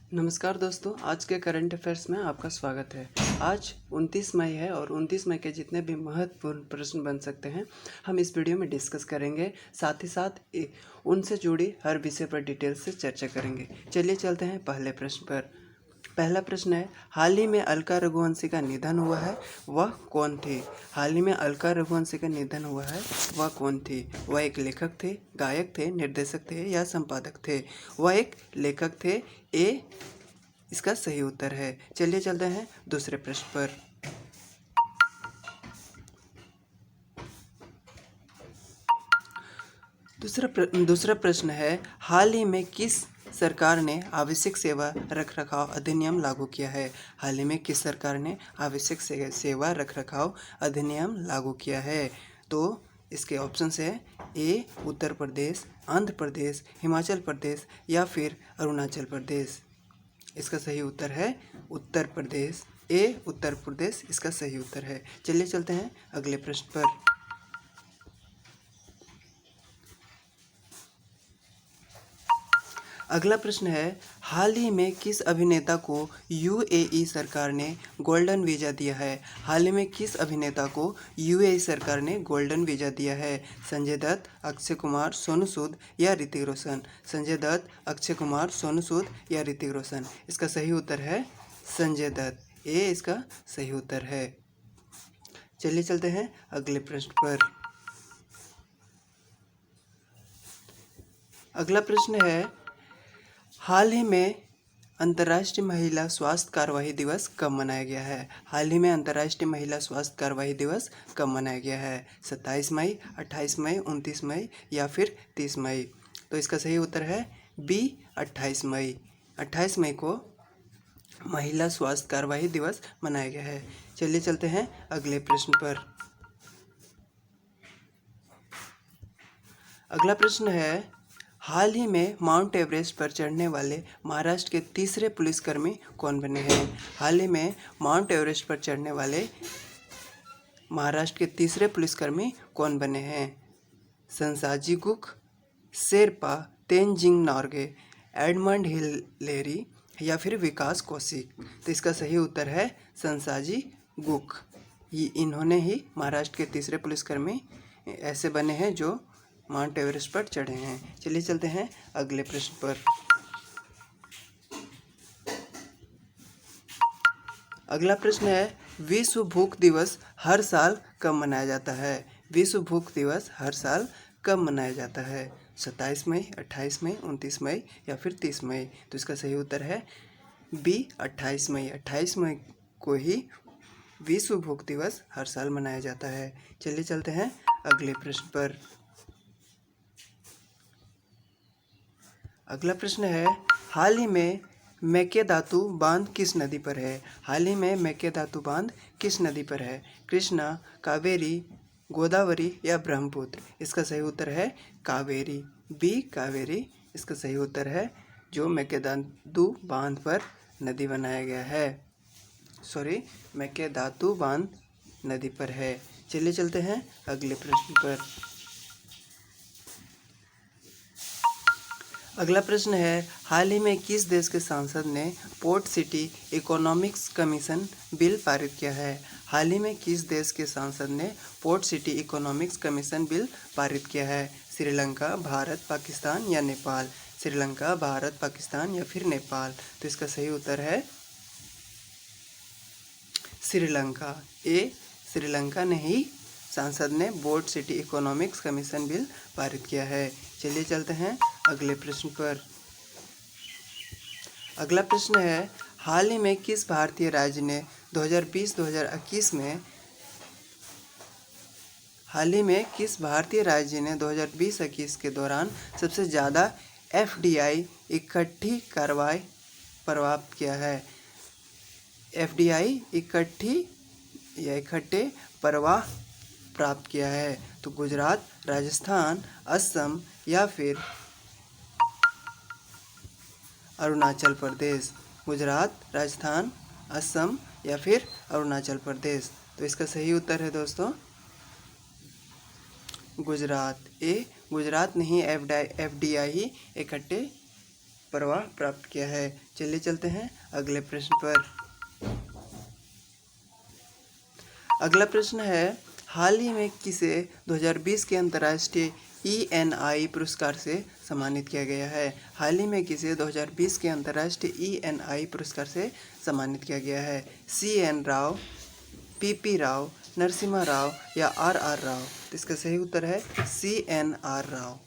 नमस्कार दोस्तों, आज के करंट अफेयर्स में आपका स्वागत है। आज 29 मई है और 29 मई के जितने भी महत्वपूर्ण प्रश्न बन सकते हैं हम इस वीडियो में डिस्कस करेंगे। साथ ही साथ उनसे जुड़ी हर विषय पर डिटेल से चर्चा करेंगे। चलिए चलते हैं पहले प्रश्न पर। पहला प्रश्न है, हाल ही में अलका रघुवंशी का निधन हुआ है, वह कौन थी? हाल ही में अलका रघुवंशी का निधन हुआ है, वह कौन थी? वह एक लेखक थे, गायक थे, निर्देशक थे या संपादक थे? वह एक लेखक थे। ए इसका सही उत्तर है। चलिए चलते हैं दूसरे प्रश्न पर। दूसरा प्रश्न है, हाल ही में किस सरकार ने आवश्यक सेवा रखरखाव अधिनियम लागू किया है? हाल ही में किस सरकार ने आवश्यक सेवा रखरखाव अधिनियम लागू किया है? तो इसके ऑप्शन है ए उत्तर प्रदेश, आंध्र प्रदेश, हिमाचल प्रदेश या फिर अरुणाचल प्रदेश। इसका सही उत्तर है उत्तर प्रदेश। ए उत्तर प्रदेश इसका सही उत्तर है। चलिए चलते हैं अगले प्रश्न पर। अगला प्रश्न है, हाल ही में किस अभिनेता को यूएई सरकार ने गोल्डन वीज़ा दिया है? हाल ही में किस अभिनेता को यूएई सरकार ने गोल्डन वीज़ा दिया है? संजय दत्त, अक्षय कुमार, सोनू सूद या ऋतिक रोशन? संजय दत्त, अक्षय कुमार, सोनू सूद या ऋतिक रोशन? इसका सही उत्तर है संजय दत्त। ए इसका सही उत्तर है। चलिए चलते हैं अगले प्रश्न पर। अगला प्रश्न है, हाल ही में अंतर्राष्ट्रीय महिला स्वास्थ्य कार्यवाही दिवस कब मनाया गया है? हाल ही में अंतर्राष्ट्रीय महिला स्वास्थ्य कार्यवाही दिवस कब मनाया गया है? 27 मई, 28 मई, 29 मई या फिर 30 मई? तो इसका सही उत्तर है बी 28 मई। 28 मई को महिला स्वास्थ्य कार्यवाही दिवस मनाया गया है। चलिए चलते हैं अगले प्रश्न पर। अगला प्रश्न है, हाल ही में माउंट एवरेस्ट पर चढ़ने वाले महाराष्ट्र के तीसरे पुलिसकर्मी कौन बने हैं? हाल ही में माउंट एवरेस्ट पर चढ़ने वाले महाराष्ट्र के तीसरे पुलिसकर्मी कौन बने हैं? संसाजी गुक, शेरपा तेनजिंग नॉर्गे, एडमंड हिलेरी या फिर विकास कौशिक? तो इसका सही उत्तर है संसाजी गुक। इन्होंने ही महाराष्ट्र के तीसरे पुलिसकर्मी ऐसे बने हैं जो माउंट एवरेस्ट पर चढ़े हैं। चलिए चलते हैं अगले प्रश्न पर। अगला प्रश्न है, विश्व भूख दिवस हर साल कब मनाया जाता है? विश्व भूख दिवस हर साल कब मनाया जाता है? 27 मई, 28 मई, 29 मई या फिर 30 मई? तो इसका सही उत्तर है बी 28 मई। 28 मई को ही विश्व भूख दिवस हर साल मनाया जाता है। चलिए चलते हैं अगले प्रश्न पर। अगला प्रश्न है, हाल ही में मेकेदातु बांध किस नदी पर है? हाल ही में मेकेदातु बांध किस नदी पर है? कृष्णा, कावेरी, गोदावरी या ब्रह्मपुत्र? इसका सही उत्तर है कावेरी। बी कावेरी इसका सही उत्तर है, जो मेकेदातु बांध पर नदी बनाया गया है। मेकेदातु बांध नदी पर है। चलिए चलते हैं अगले प्रश्न पर। अगला प्रश्न है, हाल ही में किस देश के सांसद ने port city economics commission bill पारित किया है? हाल ही में किस देश के सांसद ने port city economics commission bill पारित किया है? श्रीलंका, भारत, पाकिस्तान या नेपाल? श्रीलंका, भारत, पाकिस्तान या फिर नेपाल? तो इसका सही उत्तर है श्रीलंका। ए श्रीलंका ने ही सांसद ने port city economics commission bill पारित किया है। चलिए चलते हैं अगले प्रश्न पर। अगला प्रश्न है, हाल ही में किस भारतीय राज्य ने 2020-2021 में हाल ही में किस भारतीय राज्य ने 2020-21 के दौरान सबसे ज़्यादा एफडीआई इकट्ठी कार्रवाई प्राप्त किया है? एफडीआई इकट्ठे प्रवाह प्राप्त किया है? तो गुजरात, राजस्थान, असम या फिर अरुणाचल प्रदेश? गुजरात, राजस्थान, असम या फिर अरुणाचल प्रदेश? तो इसका सही उत्तर है दोस्तों गुजरात। ए गुजरात ने ही एफडीआई इकट्ठे परवाह प्राप्त किया है। चलिए चलते हैं अगले प्रश्न पर। अगला प्रश्न है, हाल ही में किसे 2020 के अंतर्राष्ट्रीय ENI पुरस्कार से सम्मानित किया गया है? हाल ही में किसे 2020 के अंतर्राष्ट्रीय ENI पुरस्कार से सम्मानित किया गया है? CN राव, PP राव, नरसिम्हा राव या RR राव? तो इसका सही उत्तर है CNR राव।